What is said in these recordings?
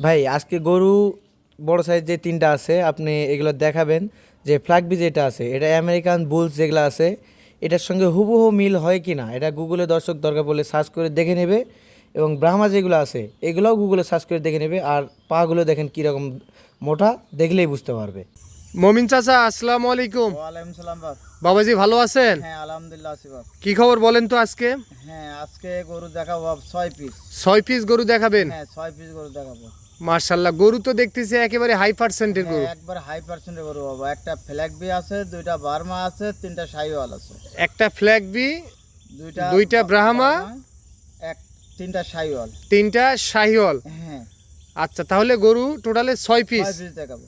ভাই আজকে গরু বড় সাইজ যে তিনটা আছে আপনি এগুলো দেখাবেন। যে ফ্ল্যাগবি যেটা আছে এটা আমেরিকান বুলস যেগুলো আছে এটার সঙ্গে হুবহু মিল হয় কি না এটা গুগলে দর্শক দরকার পড়লে সার্চ করে দেখে নেবে। এবং ব্রাহ্মা যেগুলো আছে এগুলোও গুগলে সার্চ করে দেখে নেবে। আর পাগুলো দেখেন কীরকম মোটা, দেখলেই বুঝতে পারবে। মমিন চাচা, আসসালামু আলাইকুম। ওয়ালাইকুম সালাম বাপ। বাবাজি ভালো আছেন? হ্যাঁ আলহামদুলিল্লাহ আছি বাপ। কি খবর বলেন তো আজকে? হ্যাঁ আজকে গরু দেখাবো বাপ 6 পিস। 6 পিস গরু দেখাবেন? হ্যাঁ 6 পিস গরু দেখাবো। মাশাআল্লাহ, গরু তো দেখতেছি একেবারে হাই পার্সেন্টের গরু। হ্যাঁ, একবার হাই পার্সেন্টের গরু বাবা। একটা ফ্ল্যাগ বি আছে, দুইটা বার্মা আছে, তিনটা শাহিওয়াল আছে। একটা ফ্ল্যাগবি, দুইটা ব্রাহ্মা, এক তিনটা শাহিওয়াল। তিনটা শাহিওয়াল। হ্যাঁ আচ্ছা, তাহলে গরু টোটালে 6 পিস। 6 পিস দেখাবো।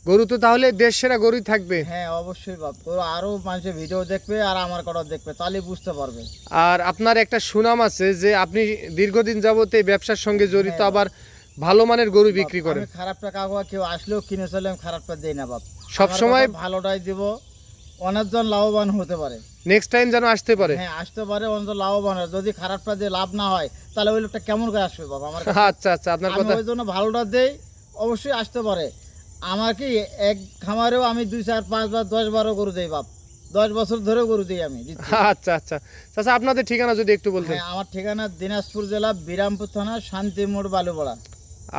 গরু তো তাহলে দেশ সেরা গরুই থাকবে। হ্যাঁ অবশ্যই বাপ, গরু আরো মানুষের ভিডিও দেখবে আর আমার কথা দেখবে, তাহলে বুঝতে পারবে। আর আপনার একটা সুনাম আছে যে আপনি দীর্ঘদিন যাবত এই ব্যবসার সঙ্গে জড়িত, আবার ভালো মানের গরু বিক্রি করেন। আমি খারাপটা কাউকে কেউ আসলেও কিনে চলে, আমি খারাপটা দেই না বাপ। সব আমার সময় কথা ভালোটাই দিব, অনেকজন লাভবান হতে পারে। নেক্সট টাইম যেন আসতে পারে। হ্যাঁ আসতে পারে, অন্তত লাভবান হয়। যদি খারাপটা দিয়ে লাভ না হয় তাহলে ওই লোকটা কেমন করে আসবে বাবা আমার কাছে? আচ্ছা আচ্ছা, আপনার আমি কথা। ওই জন্য ভালোটা দেই, অবশ্যই আসতে পারে। আমার কি এক খামারেও আমি 2 4 5 বার 10 বারও গরু দেই বাপ। 10 বছর ধরে গরু দিই আমি দিচ্ছি। আচ্ছা আচ্ছা চাচা, আপনাদের ঠিকানা যদি একটু বলতেন। হ্যাঁ আমার ঠিকানা দিনাজপুর জেলা বিরামপুর থানা শান্তিমোড় বালুপাড়া।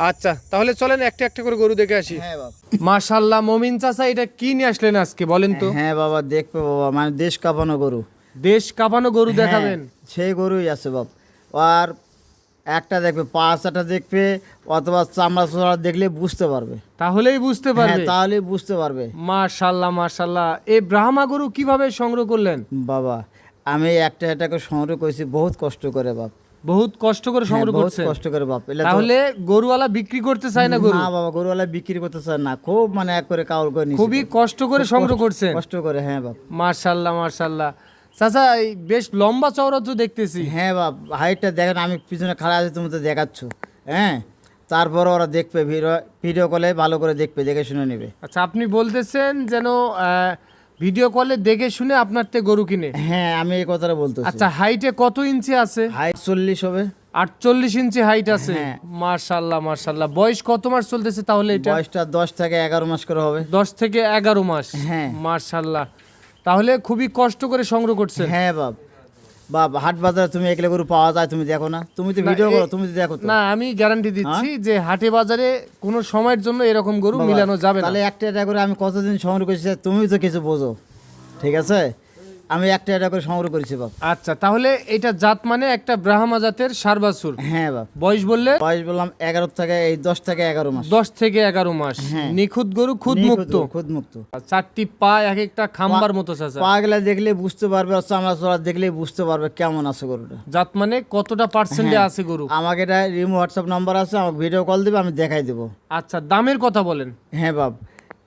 আচ্ছা, তাহলে চলেন একটা একটা করে গরু দেখে আসি। হ্যাঁ বাপ। মাশাআল্লাহ, মমিন চাচা এটা কি নিয়ে আসলেন আজকে বলেন তো? হ্যাঁ বাবা দেখবে বাবা, মানে দেশ কাঁপানো গরু। দেশ কাঁপানো গরু দেখাবেন? হ্যাঁ, সেই গরুই আছে বাপ। আর একটা দেখবে, পাঁচটা দেখবে, অথবা চামড়া চড়া দেখলে বুঝতে পারবে। তাহলেই বুঝতে হ্যাঁ পারবে। তাহলে বুঝতে পারবে। মাশাআল্লাহ মাশাআল্লাহ, এই ব্রাহ্মা গরু কিভাবে সংগ্রহ করলেন? বাবা আমি একটা এটাকে সংগ্রহ করেছি বহুত কষ্ট করে বাপ। বহুত কষ্ট করে হ্যাঁ, সংগ্রহ বহুত করছেন? কষ্ট করে বাপ। এলে তো- তাহলে গরুওয়ালা বিক্রি করতে চায় না গরু? না বাবা, গরুওয়ালা বিক্রি করতে চায় না, খুব মানে এক করে কাউল করে নিয়েছে। খুবই কষ্ট করে সংগ্রহ করছেন? কষ্ট করে, হ্যাঁ বাপ। মাশাআল্লাহ মাশাআল্লাহ। চাচা এই বেশ লম্বা চওড়া তো দেখতেছি। হ্যাঁ বাপ, হাইটটা দেখেন, আমি পিছনে খাড়া আছি, তুমি তো দেখাচ্ছ। হ্যাঁ তারপরে ওরা দেখবে, ভিডিও ভিডিও কলে ভালো করে দেখবে, দেখে শুনে নেবে। আচ্ছা, আপনি বলতেছেন যেন ভিডিও কলে দেখে শুনে আপনার তে গরু কিনে? হ্যাঁ আমি এই কথাটা বলতেছি। আচ্ছা, হাইটে কত ইঞ্চি আছে? হাইট 40 হবে। 48 ইঞ্চি হাইট আছে। হ্যাঁ। মাশাআল্লাহ মাশাআল্লাহ। বয়স কত মাস চলতেছে তাহলে এটা? বয়সটা 10 থেকে 11 মাস করে হবে। 10 থেকে 11 মাস। হ্যাঁ। মাশাআল্লাহ, তাহলে খুবই কষ্ট করে সংগ্রহ করছেন। হ্যাঁ বাপ। বাপ হাট বাজারে তুমি একলে গরু পাওয়া যায়, তুমি দেখো না? তুমি তো ভিডিও করো, তুমি তো দেখো তো। না, আমি গ্যারান্টি দিচ্ছি যে হাটে বাজারে কোনো সময়ের জন্য এরকম গরু বাবা, মিলানো যাবে না। তাহলে একটা একটা করে আমি কতদিন সংগ্রহ করেছি তুমি তো কিছু বোঝো, ঠিক আছে? আমি একটা একটা করে সংগ্রহ করেছি বাপ। আচ্ছা, তাহলে এটা জাত মানে একটা ব্রাহ্মা জাতের সার বাছুর। হ্যাঁ বাপ। বয়স বললে? বয়স বললাম 11 থেকে 10 থেকে 11 মাস। 10 থেকে 11 মাস। হ্যাঁ। নিখুঁত গরু, খুদ মুক্ত। খুদ মুক্ত। চারটি পা এক একটা খাম্বার মতো চাচা। পা গেলে দেখলে বুঝতে পারবে, আর চামড়া চড়া দেখলে বুঝতে পারবে কেমন আছে গরুটা। জাত মানে কতটা পার্সেন্টে হ্যাঁ। আছে গরু? আমাকে এটা রিমো হোয়াটসঅ্যাপ নাম্বার আছে, আমাকে ভিডিও কল দিবে, আমি দেখাই দেবো। আচ্ছা, দামের কথা বলেন। হ্যাঁ বাপ,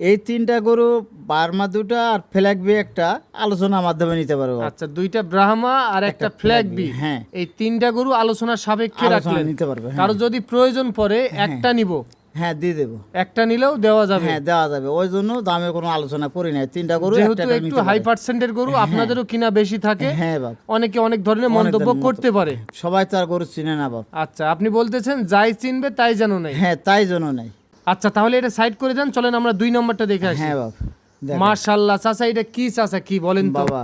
এই তিনটা গরু, বার্মা দুটা আর ফ্ল্যাগ বি একটা, আলোচনার মাধ্যমে নিতে পারবো। আচ্ছা, দুইটা ব্রাহ্মা আর একটা ফ্ল্যাগ বি। হ্যাঁ। এই তিনটা গরু আলোচনার সাপেক্ষে আলোচনা রাখলেন। নিতে পারবে, হ্যাঁ। কারো যদি প্রয়োজন পড়ে একটা নিব, হ্যাঁ দিয়ে দেবো। একটা নিলেও দেওয়া যাবে। হ্যাঁ দেওয়া যাবে, ওই জন্য দামে কোনো আলোচনা করি নাই। তিনটা গরু যেহেতু একটা একটা একটু নিতে হাই পারে। পার্সেন্টের গরু, আপনাদেরও কিনা বেশি থাকে। হ্যাঁ বাপ। অনেকে অনেক ধরনের অনেক মন্তব্য ধরনের করতে পারে। সবাই তো আর গরু চিনে না বাপ। আচ্ছা, আপনি বলতেছেন যাই চিনবে তাই যেন নাই। হ্যাঁ তাই জন্য নাই। আচ্ছা, তাহলে এটা সাইড করে দেন, চলেন আমরা 2 নম্বরটা দেখে আসি। হ্যাঁ বাপ। দেখো। মাশাআল্লাহ চাচা, এটা কি চাচা, কি বলেন তো? বাবা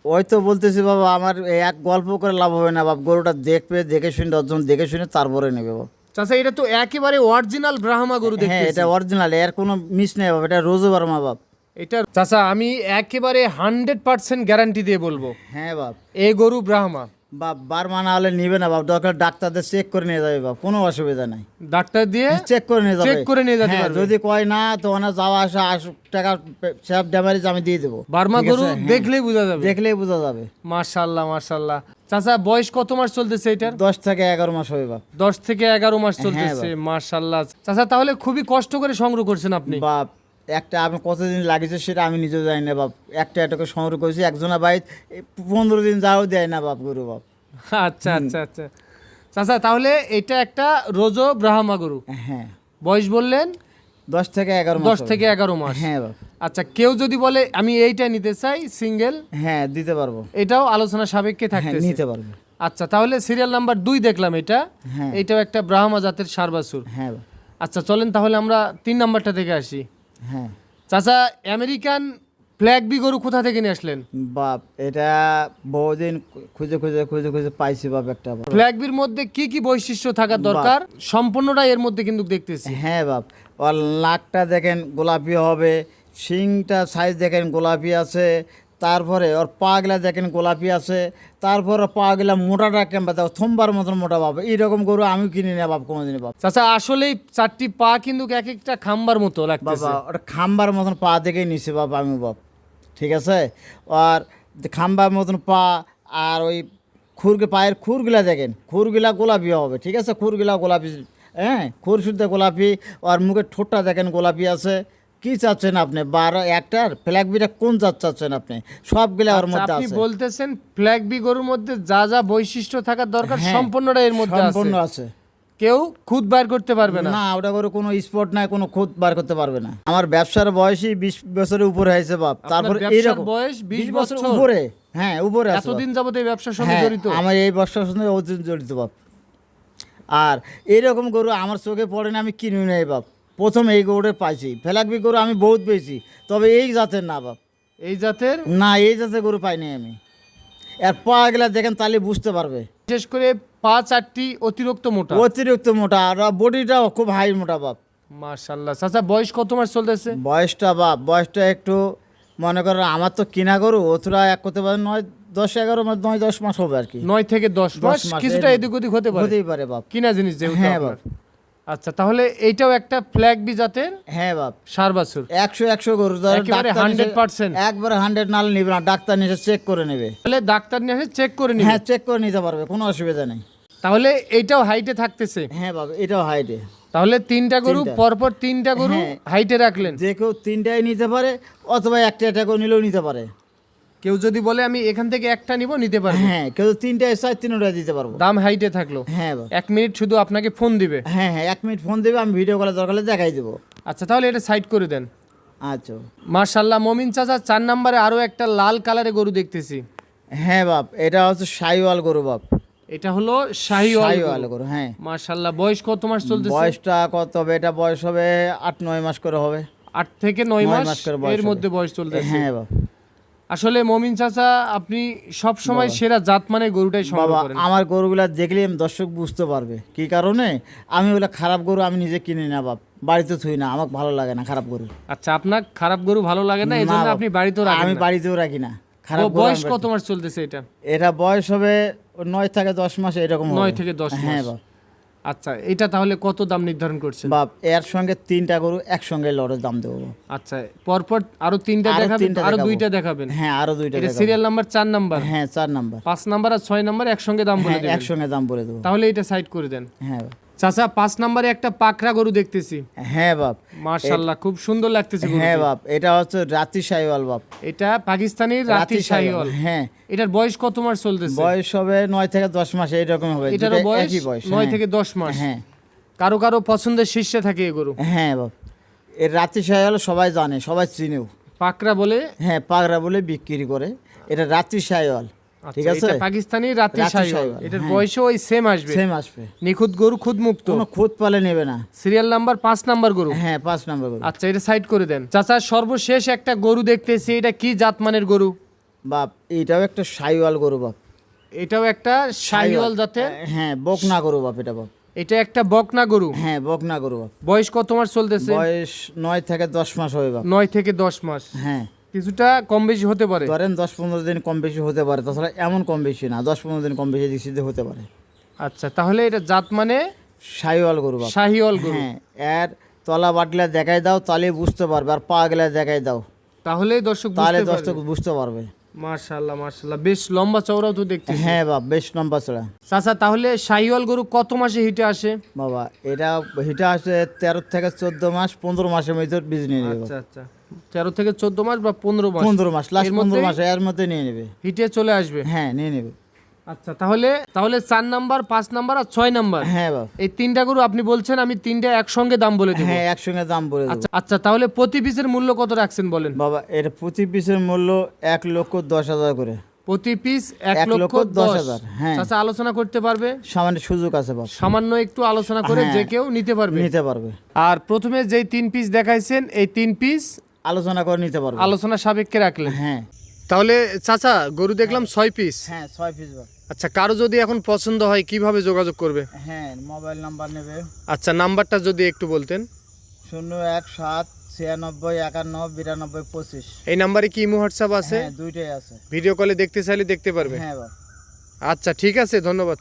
ওই তো বলতেছি বাবা, আমার এই এক গল্প করে লাভ হবে না বাপ। গরুটা দেখবে, দেখে শুনে 10 জন দেখে শুনে তারপরে নেবে বাপ। চাচা, এটা তো একেবারে অরিজিনাল ব্রাহ্মা গরু হ্যাঁ দেখতেছি। এটা অরিজিনাল, এর কোনো মিস নেই বাপ। এটা রোজু বার্মা বাপ। এটা চাচা আমি একেবারে 100% গ্যারান্টি দিয়ে বলবো, হ্যাঁ বাপ। এই গরু ব্রাহ্মা। বাপ বার্মা না হলে নিবে না বাপ, দরকার ডাক্তারদের চেক করে নিয়ে যাবে বাপ, কোনো অসুবিধা নাই। ডাক্তার দিয়ে চেক করে নিয়ে যাবে। চেক করে নিয়ে যেতে হ্যাঁ, পারবে। যদি কয় না তো ওনার যাওয়া আসা 80 টাকা সেফ ড্যামারেজ আমি দিয়ে দেবো। বার্মা ঠিক গরু আছে? হ্যাঁ। দেখলেই বোঝা যাবে। দেখলেই বোঝা যাবে। মাশাআল্লাহ মাশাআল্লাহ। চাচা বয়স কত মাস চলতেছে এটার? 10 থেকে 11 মাস হবে বাপ। 10 থেকে 11 মাস হ্যাঁ, চলতেছে। মাশাআল্লাহ চাচা, তাহলে খুবই কষ্ট করে সংগ্রহ করছেন আপনি। বাপ একটা আমি কতদিন লাগিয়েছে সেটা আমি নিজেও জানি না বাপ। একটা একটা করে সংগ্রহ করেছি, একজনের বাইক 15 দিন যাও দেয় না বাপ গরু বাপ। আচ্ছা আচ্ছা আচ্ছা চাচা, তাহলে এটা একটা রোজো ব্রাহ্মা গরু। হ্যাঁ বয়স বললেন 10 থেকে 11 মাস 10 হবে। থেকে 11 মাস। হ্যাঁ বাপ। আচ্ছা, কেউ যদি বলে আমি এইটা নিতে চাই সিঙ্গেল, হ্যাঁ দিতে পারবো। এটাও আলোচনা সাপেক্ষে হ্যাঁ থাকতেছে। নিতে পারবো। আচ্ছা, তাহলে সিরিয়াল নাম্বার 2 দেখলাম এটা। হ্যাঁ। এটাও একটা ব্রাহ্মা জাতের সার বাছুর। হ্যাঁ বাপ। আচ্ছা চলেন তাহলে আমরা 3 নাম্বারটা থেকে আসি। হ্যাঁ চাচা আমেরিকান ফ্ল্যাগ বি গরু কোথা থেকে নিয়ে আসলেন? বাপ এটা বহুদিন খুঁজে খুঁজে খুঁজে খুঁজে পাইছি বাপ একটা বাপ। ফ্ল্যাগ বির মধ্যে কি কি বৈশিষ্ট্য থাকা দরকার সম্পূর্ণটা এর মধ্যে কিন্তু দেখতেছি। হ্যাঁ বাপ, ওর নাকটা দেখেন গোলাপি হবে, শিংটা সাইজ দেখেন গোলাপি আছে, তারপরে ওর পাগুলা দেখেন গোলাপি আছে, তারপরে পাগুলা মোটাটা কেমন দেখো থম্বার মতন মোটা বাপ। এইরকম গরু আমি কিনি না বাপ কোনোদিন বাপ। চাচা আসলেই 4টি পা কিন্তু এক একটা খাম্বার মতো লাগতেছে। বাবা ওটা খাম্বার মতন পা দেখেই নিছি বাপ আমি বাপ, ঠিক আছে। আর খাম্বার মতন পা, আর ওই পায়ের খুরগুলা দেখেন, খুরগুলা গোলাপি হবে, ঠিক আছে, খুরগুলা গোলাপি, হ্যাঁ খুর শুদ্ধ গোলাপি। আর মুখের ঠোঁটটা দেখেন গোলাপি আছে। কি চাচ্ছেন আপনি? 12 একটার ফ্ল্যাগ বিটা কোন জাত চাচ্ছেন আপনি? সবগুলা ওর মধ্যে আপনি আছে। বলতেছেন ফ্ল্যাগ বি গরুর মধ্যে যা যা বৈশিষ্ট্য থাকা দরকার হ্যাঁ, সম্পূর্ণটা এর মধ্যে আছে, সম্পূর্ণ আছে। কেউ খুদ বাইর করতে পারবে না। না ওটা করে কোনো স্পট নাই, কোনো খুদ বার করতে পারবে না। আমার ব্যবসার বয়সই 20 বছরের উপরে হয়েছে বাপ। তারপর ব্যবসার এইরকম বয়স 20 বছর বছর? উপরে, হ্যাঁ উপরে আছে বাপ। এতদিন যাবত এই ব্যবসার সঙ্গে হ্যাঁ, জড়িত? আমার এই ব্যবসার সঙ্গে অতীত জড়িত বাপ। আর এইরকম গরু আমার চোখে পড়ে না, আমি কিনি নাই বাপ। প্রথম এই গরুটা পাইছি। ফেলাকবি গরু আমি বহুত পেয়েছি, তবে এই জাতের না বাপ। এই জাতের না এই জাতের গরু পাইনি আমি। এর পা গেলা দেখেন তাহলে বুঝতে পারবে। বিশেষ করে পা 4টি অতিরিক্ত মোটা। অতিরিক্ত মোটা, আর বডিটাও খুব হাই মোটা বাপ। মাশাআল্লাহ। চাচা বয়স কত মাস চলতেছে? বয়সটা বাপ, বয়সটা একটু মনে করেন আমার তো কিনা গরু, ওরা এক করতে পারে 9-10-11 মাস, 9-10 মাস হবে আর কি। 9 থেকে 10 মাস, 10 মাস কিছুটা এর এদিক ওদিক হতে পারে, হতেই পারে বাপ। কিনা জিনিস যেহেতু হ্যাঁ আপনার। বাপ। আচ্ছা তাহলে এইটাও একটা ফ্ল্যাগ বি জাতের হ্যাঁ বাপ, সার বাছুর। 100 গরু ধরো, একেবারে ডাক্তার নিষে- 100%? একবারে 100 নাল নিবে না, ডাক্তার নিচে চেক করে নেবে। তাহলে ডাক্তার নিয়ে এসে চেক করে নিবে। হ্যাঁ চেক করে নিতে পারবে, কোনো অসুবিধা নেই। তাহলে এইটাও হাইটে থাকতেছে। হ্যাঁ বাবা, এটাও হাইটে। তাহলে 3টা গরু তিনটা। পরপর 3টা গরু হ্যাঁ। হাইটে রাখলেন। যে কেউ 3টাই নিতে পারে, অথবা একটা করে নিলেও নিতে পারে। কেউ যদি বলে আমি এখান থেকে একটা নিব, নিতে পারবে। হ্যাঁ কেউ 3টায় চাই 3টায় দিতে পারবো। দাম হাইটে থাকলো। হ্যাঁ বাবা। 1 মিনিট শুধু আপনাকে ফোন দিবে। হ্যাঁ হ্যাঁ 1 মিনিট ফোন দেবে, আমি ভিডিও কলে দরকার হলে দেখাই দেবো। আচ্ছা তাহলে এটা সাইড করে দেন। আচ্ছা। মাশাআল্লাহ। মমিন চাচা 4 নম্বরে আরো একটা লাল কালারের গরু দেখতেছি। হ্যাঁ বাপ, এটা হচ্ছে শাহিওয়াল গরু বাপ। এটা হলো শাহিওয়াল শাহিওয়াল গরু। গরু, হ্যাঁ। মাশাআল্লাহ। বয়স কত মাস চলতেছে? বয়সটা কত হবে? এটা বয়স হবে 8-9 মাস করে হবে। 8 থেকে 9 9 মাস মাস করে বয়স এর হবে। মধ্যে বয়স চলতেছে। হ্যাঁ বাপ। আসলে মমিন চাচা আপনি সব সময় সেরা জাত মানে গরুটাই সংগ্রহ বাবা করেন। আমার গরুগুলা দেখলে দর্শক বুঝতে পারবে কি কারণে আমি ওগুলা খারাপ গরু আমি নিজে কিনি না বাপ, বাড়িতে থুই না, আমার ভালো লাগে না খারাপ গরু। আচ্ছা আপনার খারাপ গরু ভালো লাগে না, এজন্য বাপ, আপনি বাড়িতেও রাখেন আমি না। বাড়িতেও রাখি না খারাপ ও, গরু। বয়স আমি কত মাস চলতেছে এটা? এটা বয়স হবে 9 থেকে 10 মাস এরকম হবে। 9 থেকে 10 হ্যাঁ মাস। বাপ। আচ্ছা এটা তাহলে কত দাম নির্ধারণ করছেন? বাপ এর সঙ্গে 3টা গরু একসঙ্গে লড়ের দাম দেবো বাপ। আচ্ছা পরপর আরো 3টা আরো দেখাবেন, 3টা আরো দেখাবো। 2টা দেখাবেন। হ্যাঁ আরো 2টা এটা দেখাবো। Serial number 4 number. হ্যাঁ 4 নাম্বার। 5 নাম্বার আর 6 নাম্বার একসঙ্গে দাম বলে হ্যাঁ দেবেন। একসঙ্গে দাম বলে দেবো। তাহলে এটা সাইড করে দেন। হ্যাঁ বাপ। চাচা 5 নাম্বারে একটা পাকড়া গরু দেখতেছি। হ্যাঁ বাপ। মাশাআল্লাহ খুব সুন্দর লাগতেছে গরুটি। হ্যাঁ বাপ, এটা হচ্ছে রাতি শাহিওয়াল বাপ। এটা পাকিস্তানি রাতি শাহিওয়াল। হ্যাঁ এটার বয়স কত মাস চলতেছে? বয়স হবে 9 থেকে 10 মাস এইরকম হবে। এটারও দুটো বয়স একই বয়স। 9 হ্যাঁ। থেকে 10 মাস। হ্যাঁ কারো কারো পছন্দের শীর্ষে থাকে এই গরু। হ্যাঁ বাপ, এর রাতি শাহিওয়াল সবাই জানে, সবাই চিনেও। পাকড়া বলে। হ্যাঁ পাগড়া বলে বিক্রি করে, এটা রাতি শাহিওয়াল। ঠিক আচ্ছা, আছে, এটা পাকিস্তানি রাতি রাতি শাহিওয়াল। শাহিওয়াল, এটার হ্যাঁ। বয়সও ওই সেম আসবে। সেম আসবে। নিখুঁত গরু, খুদ মুক্ত। কোনো খুদ পালে নেবে না। সিরিয়াল নাম্বার 5 নাম্বার গরু। হ্যাঁ 5 নাম্বার গরু। আচ্ছা এটা সাইড করে দেন। চাচা সর্বশেষ একটা গরু দেখতেছি, এটা কি জাতমানের গরু? বাপ এইটাও একটা শাহিওয়াল গরু বাপ। এটাও একটা শাহিওয়াল জাতের। হ্যাঁ বকনা গরু বাপ এটা বাপ। এটা একটা বকনা গরু। হ্যাঁ বকনা গরু বাপ। বয়স কত মাস চলতেছে? বয়স 9 থেকে 10 মাস হবে বাপ। 9 থেকে 10 মাস। হ্যাঁ কিছুটা কম বেশি হতে পারে। ধরেন 10-15 দিন কম বেশি হতে পারে, তাছাড়া এমন কম বেশি না, 10-15 দিন কম বেশি দিক সিদ্ধে হতে পারে। আচ্ছা তাহলে এটা জাত মানে শাহিওয়াল গরু বাপ। শাহিওয়াল গরু। হ্যাঁ এর তলা বাটলা দেখাই দাও তাহলে বুঝতে পারবে, আর পা গেলা দেখাই দাও তাহলে দর্শক তাহলে বুঝতে দর্শক পারবে। বুঝতে পারবে। মাশাআল্লাহ মাশাআল্লাহ, বেশ লম্বা চওড়াও তো দেখতে। হ্যাঁ বাপ বেশ লম্বা চড়া। চাচা তাহলে শাহিওয়াল গরু কত মাসে হিটে আসে? বাবা এটা হিটা আছে 13 থেকে 14 মাস, 15 মাসের মধ্যে বীজ নিয়ে নেবে। আচ্ছা আচ্ছা 13 থেকে 14 মাস বা 15 মাস। 15 মাস, লাস্ট এর 15 মধ্যেই মাস এর মধ্যে নিয়ে নেবে। হিটে চলে আসবে। হ্যাঁ নিয়ে নেবে। আচ্ছা তাহলে 4 নাম্বার, 5 নাম্বার আর 6 নাম্বার, হ্যাঁ বাপ। এই 3টা গরু আপনি বলছেন আমি 3টা একসঙ্গে দাম বলে দেব। হ্যাঁ একসঙ্গে দাম বলে দেবো। আচ্ছা আচ্ছা তাহলে প্রতি পিসের মূল্য কত রাখছেন বলেন? বাবা এটা প্রতি পিসের মূল্য 1,10,000 করে। প্রতি পিস 1,10,000 হ্যাঁ। আচ্ছা, আলোচনা করতে পারবে? সামান্য সুযোগ আছে বাপ, সামান্য একটু আলোচনা করে হ্যাঁ। যে কেউ নিতে পারবে। নিতে পারবে, আর প্রথমে যেই 3 পিস দেখাইছেন এই 3 পিস আলোচনা করে নিতে পারবে। আলোচনা সাপেক্ষে রাখলেন। হ্যাঁ তাহলে চাচা গরু দেখলাম 6 পিস। হ্যাঁ 6 পিস বাপ। আচ্ছা, কারো যদি এখন পছন্দ হয় কিভাবে যোগাযোগ করবে? হ্যাঁ মোবাইল নাম্বার নেবে। আচ্ছা, নাম্বারটা যদি একটু বলতেন। 01796519225। এই নাম্বারে কি ইমো হোয়াটসঅ্যাপ আছে? হ্যাঁ দুইটাই আছে। ভিডিও কলে দেখতে চাইলে দেখতে পারবে। হ্যাঁ বাপ। আচ্ছা ঠিক আছে, ধন্যবাদ।